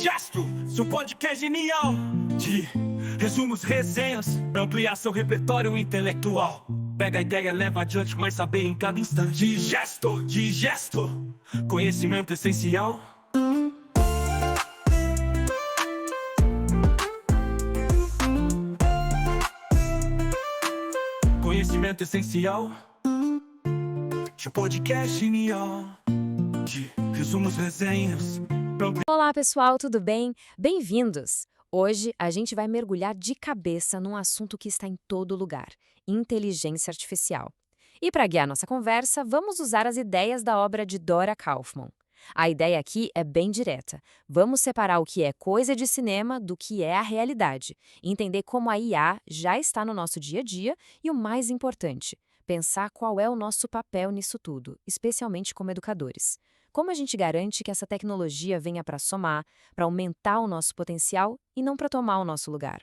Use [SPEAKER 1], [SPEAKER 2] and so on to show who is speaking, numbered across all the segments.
[SPEAKER 1] Gesto, seu podcast genial de resumos, resenhas, ampliar seu repertório intelectual. Pega a ideia, leva adiante, mas saber em cada instante. Digesto, conhecimento essencial. Conhecimento essencial de podcast genial de resumos, resenhas.
[SPEAKER 2] Olá pessoal, tudo bem? Bem-vindos! Hoje a gente vai mergulhar de cabeça num assunto que está em todo lugar: inteligência artificial. E para guiar nossa conversa, vamos usar as ideias da obra de Dora Kaufman. A ideia aqui é bem direta. Vamos separar o que é coisa de cinema do que é a realidade, entender como a IA já está no nosso dia a dia e, o mais importante, pensar qual é o nosso papel nisso tudo, especialmente como educadores. Como a gente garante que essa tecnologia venha para somar, para aumentar o nosso potencial e não para tomar o nosso lugar?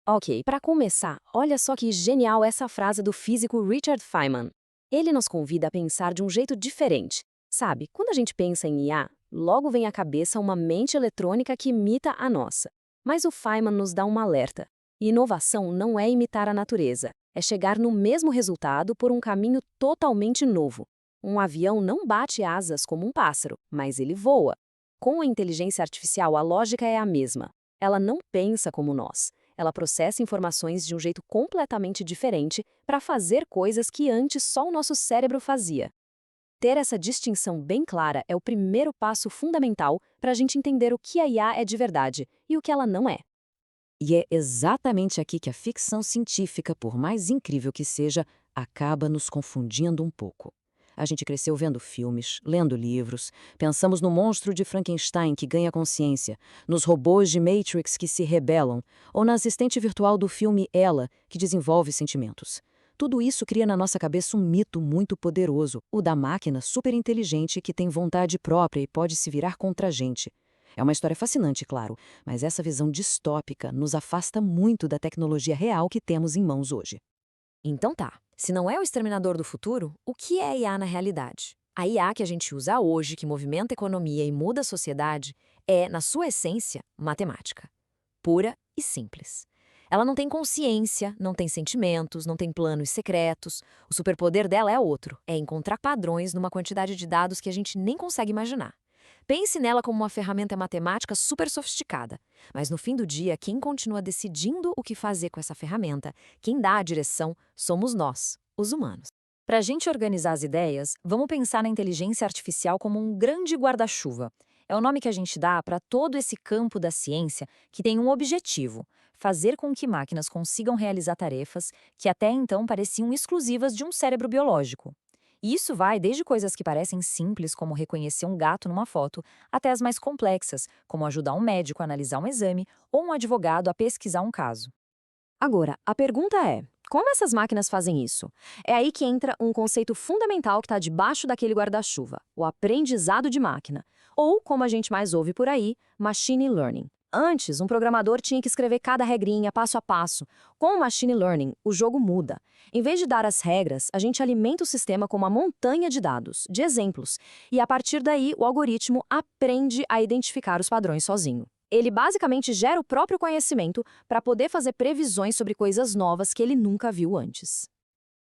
[SPEAKER 2] Ok, para começar, olha só que genial essa frase do físico Richard Feynman. Ele nos convida a pensar de um jeito diferente. Sabe, quando a gente pensa em IA, logo vem à cabeça uma mente eletrônica que imita a nossa. Mas o Feynman nos dá um alerta. Inovação não é imitar a natureza, é chegar no mesmo resultado por um caminho totalmente novo. Um avião não bate asas como um pássaro, mas ele voa. Com a inteligência artificial, a lógica é a mesma. Ela não pensa como nós. Ela processa informações de um jeito completamente diferente para fazer coisas que antes só o nosso cérebro fazia. Ter essa distinção bem clara é o primeiro passo fundamental para a gente entender o que a IA é de verdade e o que ela não é.
[SPEAKER 3] E é exatamente aqui que a ficção científica, por mais incrível que seja, acaba nos confundindo um pouco. A gente cresceu vendo filmes, lendo livros, pensamos no monstro de Frankenstein que ganha consciência, nos robôs de Matrix que se rebelam, ou na assistente virtual do filme Ela, que desenvolve sentimentos. Tudo isso cria na nossa cabeça um mito muito poderoso, o da máquina superinteligente que tem vontade própria e pode se virar contra a gente. É uma história fascinante, claro, mas essa visão distópica nos afasta muito da tecnologia real que temos em mãos hoje.
[SPEAKER 2] Então tá, se não é o exterminador do futuro, o que é a IA na realidade? A IA que a gente usa hoje, que movimenta a economia e muda a sociedade, é, na sua essência, matemática. Pura e simples. Ela não tem consciência, não tem sentimentos, não tem planos secretos. O superpoder dela é outro, é encontrar padrões numa quantidade de dados que a gente nem consegue imaginar. Pense nela como uma ferramenta matemática super sofisticada, mas no fim do dia, quem continua decidindo o que fazer com essa ferramenta, quem dá a direção, somos nós, os humanos. Para a gente organizar as ideias, vamos pensar na inteligência artificial como um grande guarda-chuva. É o nome que a gente dá para todo esse campo da ciência que tem um objetivo: fazer com que máquinas consigam realizar tarefas que até então pareciam exclusivas de um cérebro biológico. E isso vai desde coisas que parecem simples, como reconhecer um gato numa foto, até as mais complexas, como ajudar um médico a analisar um exame ou um advogado a pesquisar um caso. Agora, a pergunta é: como essas máquinas fazem isso? É aí que entra um conceito fundamental que está debaixo daquele guarda-chuva: o aprendizado de máquina, ou, como a gente mais ouve por aí, machine learning. Antes, um programador tinha que escrever cada regrinha passo a passo. Com o machine learning, o jogo muda. Em vez de dar as regras, a gente alimenta o sistema com uma montanha de dados, de exemplos, e a partir daí o algoritmo aprende a identificar os padrões sozinho. Ele basicamente gera o próprio conhecimento para poder fazer previsões sobre coisas novas que ele nunca viu antes.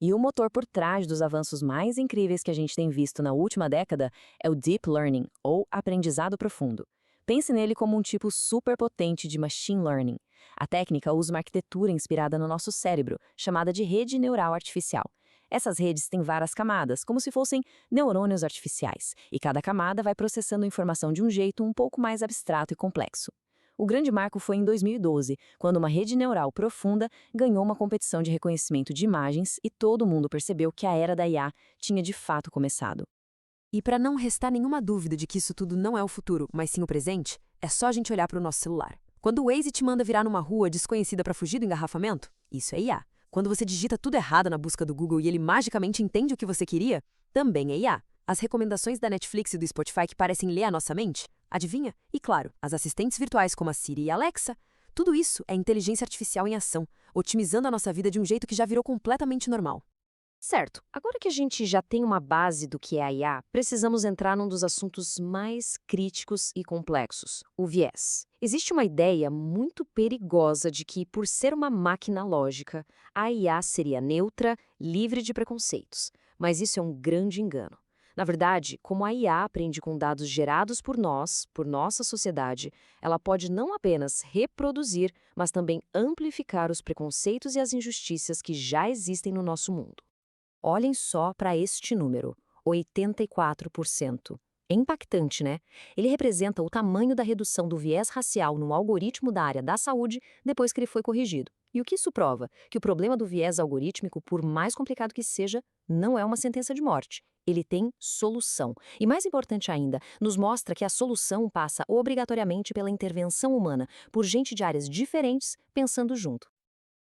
[SPEAKER 2] E o motor por trás dos avanços mais incríveis que a gente tem visto na última década é o Deep Learning, ou aprendizado profundo. Pense nele como um tipo super potente de machine learning. A técnica usa uma arquitetura inspirada no nosso cérebro, chamada de rede neural artificial. Essas redes têm várias camadas, como se fossem neurônios artificiais, e cada camada vai processando informação de um jeito um pouco mais abstrato e complexo. O grande marco foi em 2012, quando uma rede neural profunda ganhou uma competição de reconhecimento de imagens e todo mundo percebeu que a era da IA tinha de fato começado. E para não restar nenhuma dúvida de que isso tudo não é o futuro, mas sim o presente, é só a gente olhar para o nosso celular. Quando o Waze te manda virar numa rua desconhecida para fugir do engarrafamento, isso é IA. Quando você digita tudo errado na busca do Google e ele magicamente entende o que você queria, também é IA. As recomendações da Netflix e do Spotify que parecem ler a nossa mente, adivinha? E claro, as assistentes virtuais como a Siri e a Alexa, tudo isso é inteligência artificial em ação, otimizando a nossa vida de um jeito que já virou completamente normal. Certo, agora que a gente já tem uma base do que é a IA, precisamos entrar num dos assuntos mais críticos e complexos, o viés. Existe uma ideia muito perigosa de que, por ser uma máquina lógica, a IA seria neutra, livre de preconceitos. Mas isso é um grande engano. Na verdade, como a IA aprende com dados gerados por nós, por nossa sociedade, ela pode não apenas reproduzir, mas também amplificar os preconceitos e as injustiças que já existem no nosso mundo. Olhem só para este número, 84%. É impactante, né? Ele representa o tamanho da redução do viés racial no algoritmo da área da saúde depois que ele foi corrigido. E o que isso prova? Que o problema do viés algorítmico, por mais complicado que seja, não é uma sentença de morte. Ele tem solução. E mais importante ainda, nos mostra que a solução passa obrigatoriamente pela intervenção humana, por gente de áreas diferentes pensando junto.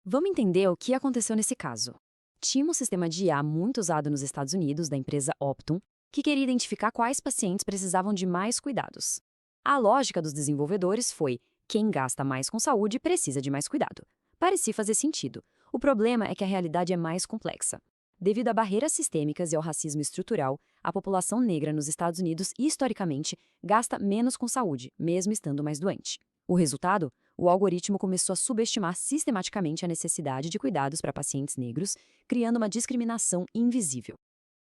[SPEAKER 2] Vamos entender o que aconteceu nesse caso. Tinha um sistema de IA muito usado nos Estados Unidos, da empresa Optum, que queria identificar quais pacientes precisavam de mais cuidados. A lógica dos desenvolvedores foi: quem gasta mais com saúde precisa de mais cuidado. Parecia fazer sentido. O problema é que a realidade é mais complexa. Devido a barreiras sistêmicas e ao racismo estrutural, a população negra nos Estados Unidos, historicamente, gasta menos com saúde, mesmo estando mais doente. O resultado? O algoritmo começou a subestimar sistematicamente a necessidade de cuidados para pacientes negros, criando uma discriminação invisível.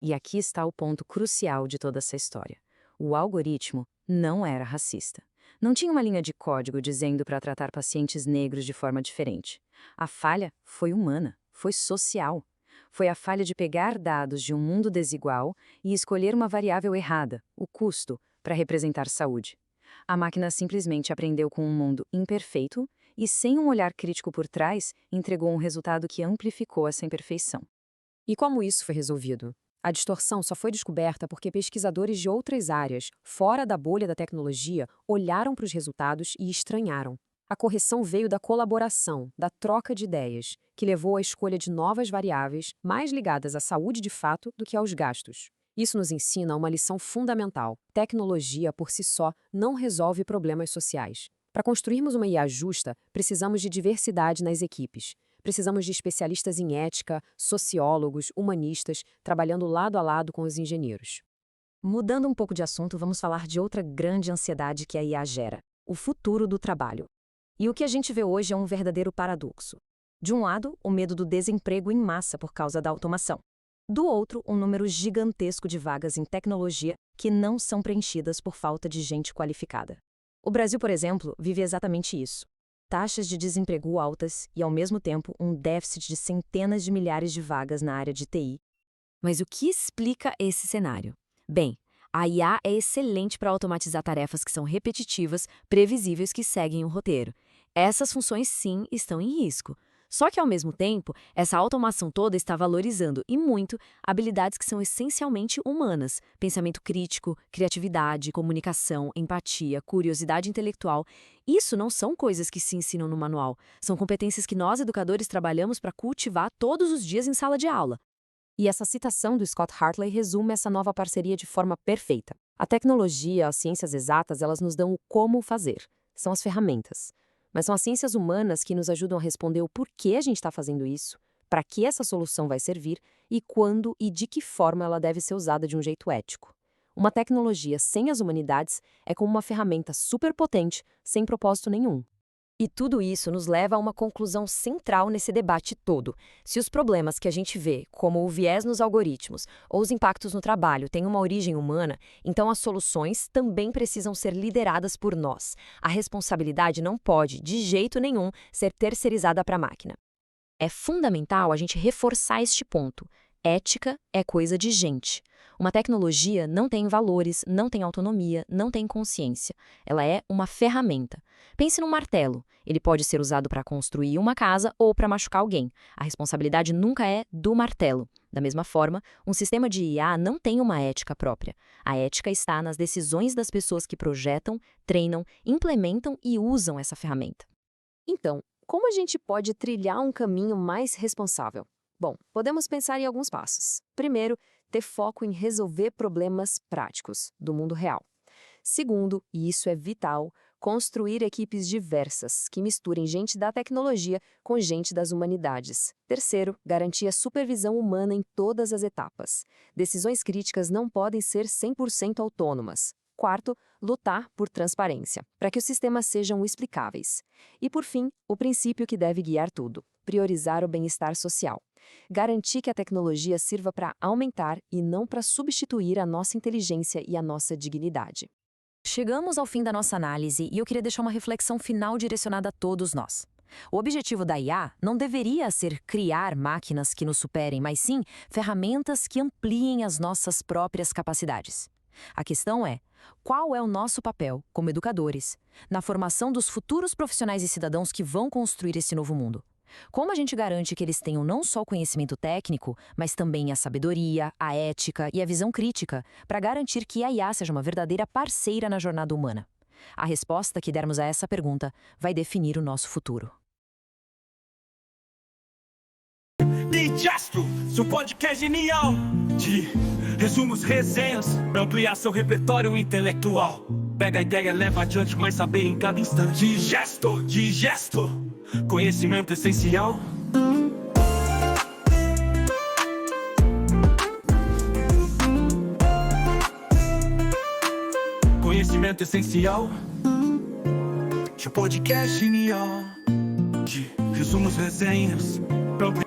[SPEAKER 2] E aqui está o ponto crucial de toda essa história. O algoritmo não era racista. Não tinha uma linha de código dizendo para tratar pacientes negros de forma diferente. A falha foi humana, foi social. Foi a falha de pegar dados de um mundo desigual e escolher uma variável errada, o custo, para representar saúde. A máquina simplesmente aprendeu com um mundo imperfeito e, sem um olhar crítico por trás, entregou um resultado que amplificou essa imperfeição. E como isso foi resolvido? A distorção só foi descoberta porque pesquisadores de outras áreas, fora da bolha da tecnologia, olharam para os resultados e estranharam. A correção veio da colaboração, da troca de ideias, que levou à escolha de novas variáveis mais ligadas à saúde de fato do que aos gastos. Isso nos ensina uma lição fundamental: tecnologia, por si só, não resolve problemas sociais. Para construirmos uma IA justa, precisamos de diversidade nas equipes. Precisamos de especialistas em ética, sociólogos, humanistas, trabalhando lado a lado com os engenheiros. Mudando um pouco de assunto, vamos falar de outra grande ansiedade que a IA gera: o futuro do trabalho. E o que a gente vê hoje é um verdadeiro paradoxo. De um lado, o medo do desemprego em massa por causa da automação. Do outro, um número gigantesco de vagas em tecnologia que não são preenchidas por falta de gente qualificada. O Brasil, por exemplo, vive exatamente isso. Taxas de desemprego altas e, ao mesmo tempo, um déficit de centenas de milhares de vagas na área de TI. Mas o que explica esse cenário? Bem, a IA é excelente para automatizar tarefas que são repetitivas, previsíveis, que seguem um roteiro. Essas funções, sim, estão em risco. Só que, ao mesmo tempo, essa automação toda está valorizando, e muito, habilidades que são essencialmente humanas: pensamento crítico, criatividade, comunicação, empatia, curiosidade intelectual. Isso não são coisas que se ensinam no manual, são competências que nós, educadores, trabalhamos para cultivar todos os dias em sala de aula. E essa citação do Scott Hartley resume essa nova parceria de forma perfeita. A tecnologia, as ciências exatas, elas nos dão o como fazer. São as ferramentas. Mas são as ciências humanas que nos ajudam a responder o porquê a gente está fazendo isso, para que essa solução vai servir e quando e de que forma ela deve ser usada de um jeito ético. Uma tecnologia sem as humanidades é como uma ferramenta superpotente, sem propósito nenhum. E tudo isso nos leva a uma conclusão central nesse debate todo. Se os problemas que a gente vê, como o viés nos algoritmos ou os impactos no trabalho, têm uma origem humana, então as soluções também precisam ser lideradas por nós. A responsabilidade não pode, de jeito nenhum, ser terceirizada para a máquina. É fundamental a gente reforçar este ponto. Ética é coisa de gente. Uma tecnologia não tem valores, não tem autonomia, não tem consciência. Ela é uma ferramenta. Pense num martelo. Ele pode ser usado para construir uma casa ou para machucar alguém. A responsabilidade nunca é do martelo. Da mesma forma, um sistema de IA não tem uma ética própria. A ética está nas decisões das pessoas que projetam, treinam, implementam e usam essa ferramenta. Então, como a gente pode trilhar um caminho mais responsável? Bom, podemos pensar em alguns passos. Primeiro, ter foco em resolver problemas práticos do mundo real. Segundo, e isso é vital,
[SPEAKER 4] Construir equipes diversas, que misturem gente da tecnologia com gente das humanidades. Terceiro, garantir a supervisão humana em todas as etapas. Decisões críticas não podem ser 100% autônomas. Quarto, lutar por transparência, para que os sistemas sejam explicáveis. E, por fim, o princípio que deve guiar tudo: priorizar o bem-estar social. Garantir que a tecnologia sirva para aumentar e não para substituir a nossa inteligência e a nossa dignidade.
[SPEAKER 2] Chegamos ao fim da nossa análise e eu queria deixar uma reflexão final direcionada a todos nós. O objetivo da IA não deveria ser criar máquinas que nos superem, mas sim ferramentas que ampliem as nossas próprias capacidades. A questão é: qual é o nosso papel, como educadores, na formação dos futuros profissionais e cidadãos que vão construir esse novo mundo? Como a gente garante que eles tenham não só o conhecimento técnico, mas também a sabedoria, a ética e a visão crítica, para garantir que a IA seja uma verdadeira parceira na jornada humana? A resposta que dermos a essa pergunta vai definir o nosso futuro.
[SPEAKER 1] Digesto, seu podcast genial de resumos, resenhas, pra ampliar seu repertório intelectual. Pega a ideia, leva adiante, mas saber em cada instante. Digesto, conhecimento essencial. Conhecimento essencial. Seu podcast genial de resumos, resenhas, pra ampliar